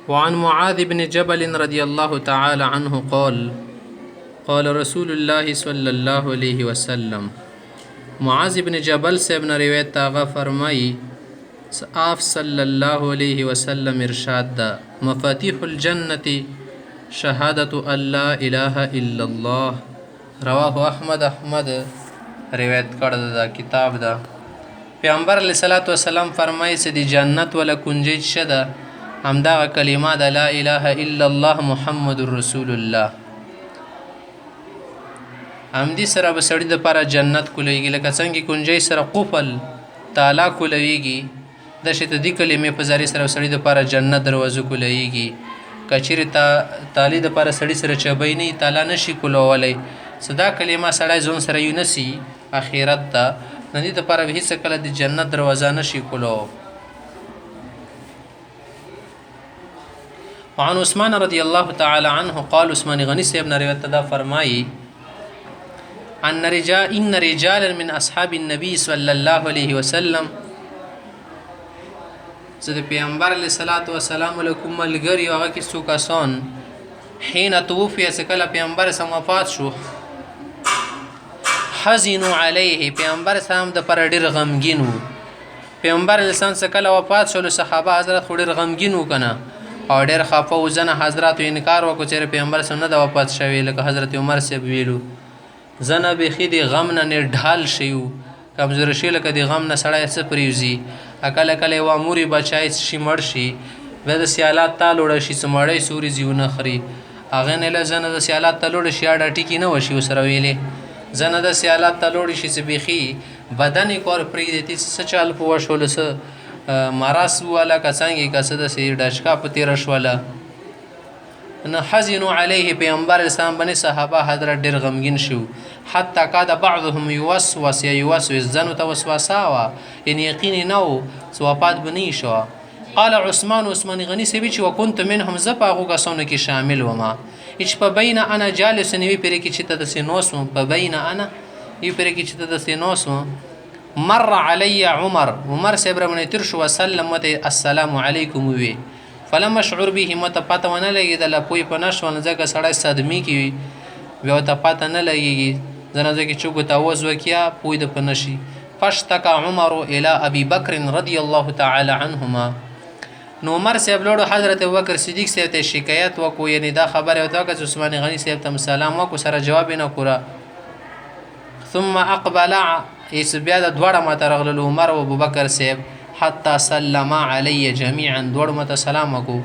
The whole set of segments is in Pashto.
وعن معاذ بن جبل رضي الله تعالى عنه قال قال رسول الله صلى الله عليه وسلم. معاذ بن جبل صاحب نے روایت آغا فرمائی آپ صلی اللہ علیہ وسلم ارشاد دا مفاتیح الجنت شهادة ان لا اله الا الله رواه احمد روایت کړه دا کتاب دا. پیغمبر علیه الصلاۃ والسلام فرمایي چې د جنت ولا کنجي شده همدغه کلمه د لا اله الا الله محمد رسول الله. همدې سره به سړي دپاره جنت کولویږي لکه څنګه کنجۍ سره قفل تالا کولویږي داسې د دې کلمې په ذریعې سره سړي دپاره جنت دروازه کولویږي. که چیرې تالې دپاره سړي سره چبی نه وي تالا نشي کولولی څه دا کلمه سړی ځان سره یونسي اخرت ته د دې دپاره به هېڅ کله د جنت دروازه نشي کولو. وعن عثمان رضی الله تعالی عنه قال عثمان غنی صاحب نے روایت دا فرمائی ان رجالا من اصحاب النبي صلى الله عليه وسلم زه د پیغمبر علیه الصلاۃ والسلام علیکم ملګري هغه کې څو کسان حين توفي چې کله پیغمبر سم وفات شو حزنوا علیه پیغمبر سم د پر ډیر غمگین وو. پیغمبر علیه السلام چې کله وفات شول صحابه حضرت خو ډیر غمگین وو کنه او ډیر خفه و. ځنه حضرت انکار وکړو چې پیغمبر سم نه د وفات شوی لکه حضرت عمر صاحب ویلو زنه بیخي د غم نه ډال شي کمزور شي لکه د غم نه سړی څه پریوزي کله کله یوه مورې بچی شي مړ شي بیا د سیالات تا لوړه شي څه مړی سوري زیونه خوري هغې نه له زنه د سیالات ته لوړه شي اډه ټیکې نه وشي ورسره ویلې زنه د سیالات ته لوړې شي چې بیخي بدن یې کار پرېږدي څه چل په وشوله څه مرض وواله که څنګې که څه داسې ډشکا په تېره شوله نه حزنوا علیه پیغمبر اسلام باندې صحابه حضرت ډېر غمګین شو حتی کاد بعضهم یوسوس یا یوسوس ځنو ته وسوسه وه یعنې یقین یې نه و چې وفات به نه شوه. قال عثمان غني صاحب چې وکنت منهم زه په هغو کسانو کې شامل وم چې په بین انا جالس یوې پرې کې چې ته داسې ناست وم په بین انا یوې پرې کې چې ته داسې ناست وم مر علی عمر صاحب را باندې تېر شو وسلم ورته السلام علیکم ووی فلم اشعر به مته پته ونه لګېدله پوی په نه شول ځکه سړی صدمې کې وي بیا ورته پته نه لګېږي ځنه ځای کې چوکو ته آواز وکړي پوی د په نه شي. فاشتکى عمر الى ابي بکر رضی الله تعالی عنهما نو عمر صاحب لوړو حضرت ابوبکر صدیق صاحب ته شکایت وکړو یعنې دا خبره ورته وکړه چې عثمان غني صاحب ته سلام وکړو سره جواب یې نه کړه. ثم اقبل بیا د دواړه ماته راغلل عمر او ابوبکر صاحب حتى سلم علی جميعا دوړ مته سلام وکړو.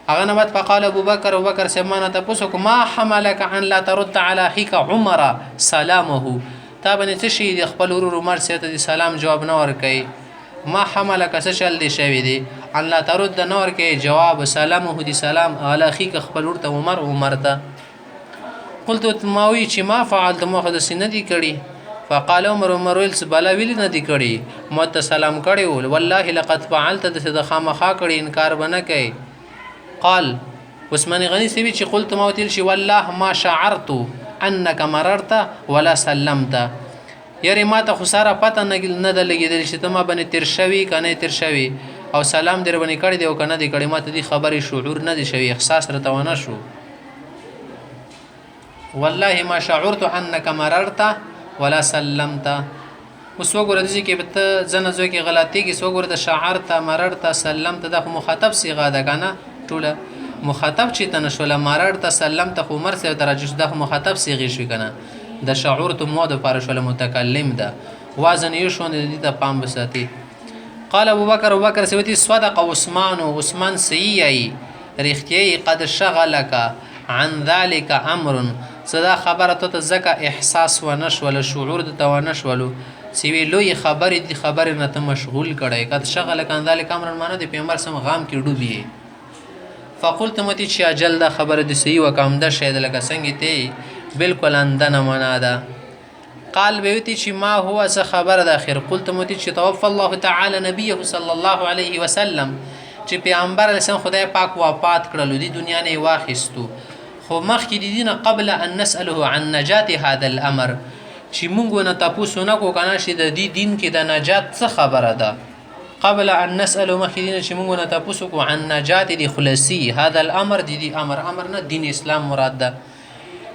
هغه نه بعد فقال ابوبکر صاحب ما نه تپوس وکړو ما حملك عن لا ترد على اخيك عمر سلامه تا باندې څه شي د خپل ورور عمر صاحب ته د سلام جواب نه ورکوي ما حملك څه چل دی شوی دی ان لا ترد نه ورکوي جواب سلامه دی سلام على اخيك خپل ورور ته عمر ته. قلت ما وی چې ما فعلت ما خو داسې نه دي کړي فقال عمر ویل څه بلا ویلې نه دي کړي ما ته سلام کړی و والله لقد فعلت د خامخا کړي انکار به نه کوي. قال عثمان غني صاحب چې قلت ما وتل شي والله ما شعرت انك مررت ولا سلمت یاري ما ته خو ساره پته نه ده لګېدلې چې ته ما باندې تېر شوي که نه تېر شوي او سلام در باندې کړی دی او که نه دی کړی ما ته دې خبرې شعور نه دی شوي احساس راته ونه شو. والله ما شعرت انك مررت ولا سلمت. اوس وګوره داسې کې به ته ځنه ځای کې غلطېږي څه وګوره د شعرته مررته سلمته دا خو مخاطب صیغه ده که نه ټوله مخاطب چې ته نه شوله مررته سلمته خو عمر صاحب ته راجع شو دا خو مخاطب صیغې شوي که نه د شعورته مو دپاره شوله متکلم ده وزن یې شو دې ته پام وساتي. قال ابوبکر صاحب صدق عثمان صحیح رښتیا قد شغلک عن ذلك امر صدا خبره ته ځکه احساس ونه شوله شعور د ته ونه شولو چې وی لوی خبرې دي خبرې نه ته مشغول کړی قد شغلک عن ذلك امر معنی د پیغمبر سم غام کې ډوبې. فقلت متی چې اجل دا خبره د صحیح وکامده شاید لکه څنګه ته بالکل اندنه معنا ده. قال بيوتي چې ما هو څه خبره ده اخر قلت متی چې توفى الله تعالی نبيه صلی الله علیه وسلم چې پیغمبر اسلام خدای پاک وفات کړلو دی دنیا نه واخیستو خو مخکې د دینه قبل ان نسأله عن نجات هذا الامر چې مونږ نه تاسو نه کو کنه چې د دې دین کې د نجات څه خبره ده قبل ان نسأل مخکې چې موږ نه تاسو کو عن نجات دي خلاصي هذا الامر دي امر نه دین اسلام مراد ده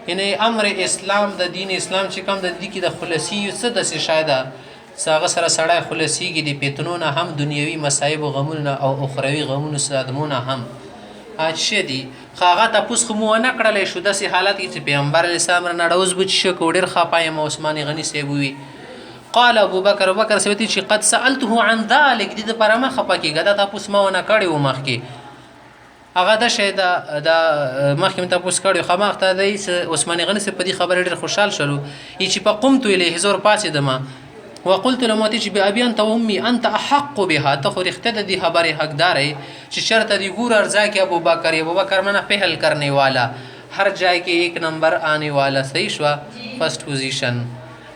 یعنی امر اسلام د دین اسلام چې کوم د دې کې د خلاصي څه د شایده ساغه سره سړی خلاصيږي د پیتنونه هم دنیوي مصايب او غمونه او اخروی غمونه صدمونه هم اچ دي خاغه تاسو خو مو نه کړلې شو د سي حالت کې چې پیغمبر اسلام نه ډوز بچ شو کوډر خپایم عثماني غني سیبوي قال ابو بکر سوتی چې قد سالته عن ذلك دې پر ما خپه کېګه دا تاسو ما نه کړی و مخ کې هغه د شه د مخکې تاسو کړی خو مخ ته د عثماني غني سي په دې خبره ډېر خوشحال شلو چې په قمت الیه زور پاسې دما وقلت له موتی بأبي أنت وأمي أنت أحق بها تخور اختد دي خبر حقدار ہے چې شرط دی ګور ارزا کې ابو بکر منه پہل کرنے والا ہر جائے کې ایک نمبر آنے والا صحیح شوا فرسٹ پوزیشن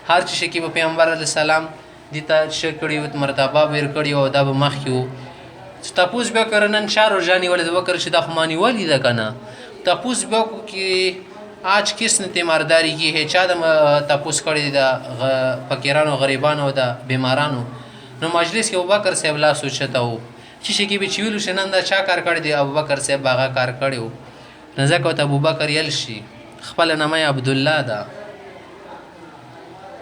هر چې کې په پیغمبر علی السلام دیتا شکړی وت مرتبه ور کړی او دا مخ کیو تاسو به کرنن شارو جانی ولې وکر چې د خمانی ولی دا کنه تاسو به کې आज किस ने तीमारदारी की है चा तपूस कड़ी द फकीरानो गरीबानो द बीमारानो नो मजलिस के अबूबकर साहब ला सोचता हो शीशे की भी चिविलु शनंदा चा कार कड़ी दे अबूबकर साहब बागा कार कड़ी हो नजक अबूबकर यलशी खपल नामा अब्दुल्ला दा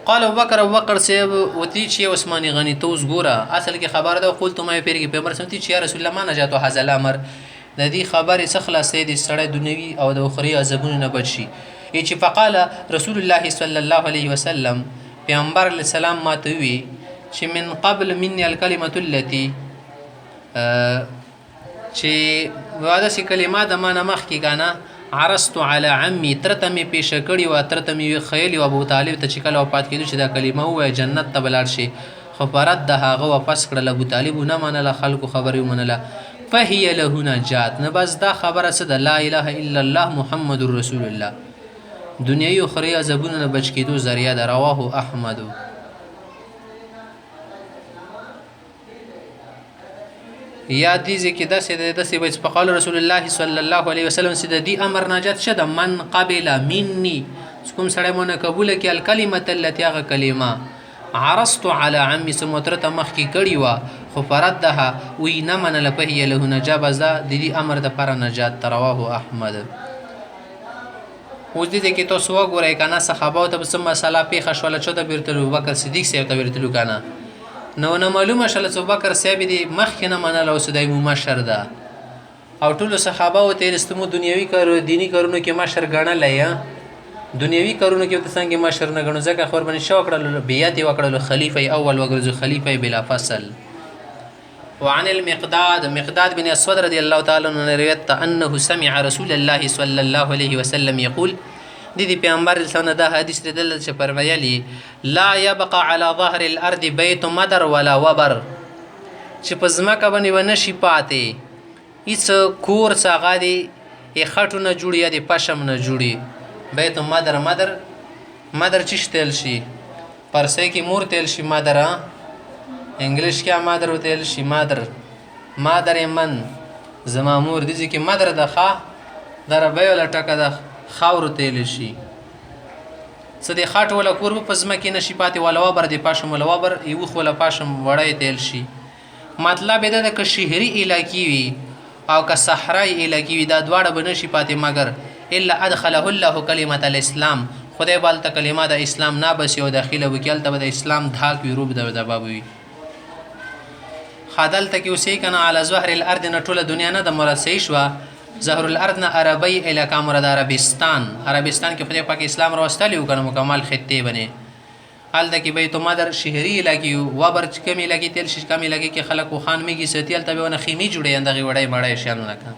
قال अबूबकर साहब वती ची उस्मानी गनी तोस गोरा असल की खबर दा قلت ما फिर की पेपर समती ची या रसूल अल्लाह मा नजातो हजल अमर د دې خبرې څخه سید سړی دنیوي او د اخروی عذابونو نه بچي چې فقال رسول الله صلی الله علیه وسلم پیغمبر علیه السلام ماته وی چې من قبل مني الكلمه التي چې واده سي کلمه د معنا مخ کې غانا عرست على عمي ترتمي پیش کړي او ترتمي خیل او ابو طالب ته چې کله وفات کېدو چې دا کلمه وای جنت ته بلار شي خو پرد د هغه واپس کړل ابو طالب نه منله خلکو خبري منله فهي له نجات نه بس دا خبره څه د لا اله الا الله محمد رسول الله دنیوي او اخروی عذابونو نه بچ کېدو ذریعہ ده رواه احمد یا دې ځکه داسې وایي چې قال رسول الله صلی الله علیه وسلم چې د دې امر نجات شه د من قبل مني کوم سړی مونږ قبول کړي الکلمه التي هغه کلمه عرست على عمي سمترت مخکی کړي وا خو فردها وی نه منله په هي له نجابه د دې امر د پر نجات رواه احمد اوس دې کې تاسو وګورئ کنه صحابه ته سم مسله پیښه شول چې د بیرته ابوبکر صدیق صاحب ته ورتلو کنه نو معلومه شله چې ابوبکر صاحب دې مخ نه منله او سدای مشر ده او ټول صحابه او ته رستمو دنیوي کارو دینی کارونو کې مشر ګڼل یا دنیوي کارونو کې ته څنګه مشر نه غنو ځکه خبر باندې شو کړل بیعت وکړل خلیفہ اول وګرځو خلیفہ بلا فصل وعن مقداد بن اسود رضي الله تعالى عنه روایت انه سمع رسول الله صلى الله عليه وسلم يقول دي پیغمبر څنګه دا حدیث دل چې فرمایلی لا يبقى على ظهر الارض بيت مدر ولا وبر چې په ځمکه باندې ونشي پاتې هیڅ کور څنګه دی خټو نه جوړي یا د پشم نه جوړي بیت مدر چشتل شي پرسه کې مور تل شي مدر انګلیش کې مادر وتل شي مادر من زما مور دي چې مدر د ښه دربه ولا ټکه د خاور تل شي څه د خاط ولا کور په ځمکه نشي پاتې ولا وبر د پاشم ولا وبر یو خو ولا پاشم وړای تل شي مطلب دا د شهري علاقې وي او که صحرای علاقې وي دا دواړه بنشي پاتې مگر الا ادخله الله كلمه الاسلام خدای بال ته کلمه د اسلام نه بس یو داخله وکیل ته د اسلام دھاک وی روپ د بابوي خادل ته کې اوسې کنه على ظهر الارض نه ټوله دنیا نه د مراد صحیح شو ظهر الارض نه عربی علاقه مراد عربستان کې خدای پاک اسلام راوستلی کنه مکمل خطه بنه حال د کې بیت مدر شهري علاقې وبر کمی لګي تل شي کمی لګي کې خلک خان میږي ستیل ته ونه خیمه جوړي اندغه وړای مړای شانونه کنه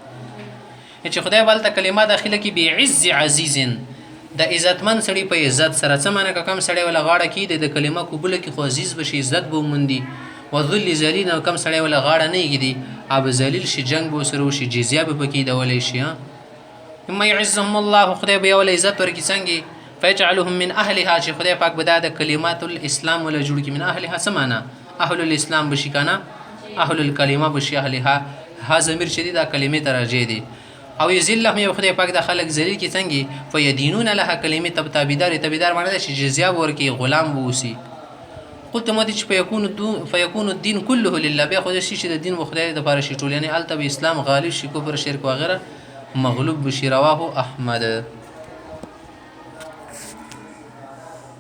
چې خدای بل ته کلمه داخله کې بعز عزیز د عزتمن سړي په عزت سره څه معنی کم سړی ولا غاړه کې د کلمه قبول کې خو عزیز بشي عزت به مندي وذل ذلیل کم سړی ولا غاړه نه کیدی اب ذلیل شي جنگ بو سره شي جزیه به پکې دولې شي ثم يعزهم الله خدای به ول عزت ورکی څنګه فيجعلهم من اهلها چې خدای پاک به د کلمات الاسلام ولا جوړ کی من اهلها سمانا اهل الاسلام بشي کنه اهل الکلمه بشي اهلها ها ضمیر شدید د کلمې ترجه دي او یذلهم یو خدای پاک د خلق ذلیل کی څنګه فیدینون لها کلمه تبتابیدار معنی د جزیه ورکی غلام بوسی قلت ما دي چې فیکون الدین كله لله، بیا خو دې چې د دین خدای د پاره شي ټول، یعنی الته به اسلام غالب شي، کفر شرک وغیره مغلوب بشي. رواه احمد.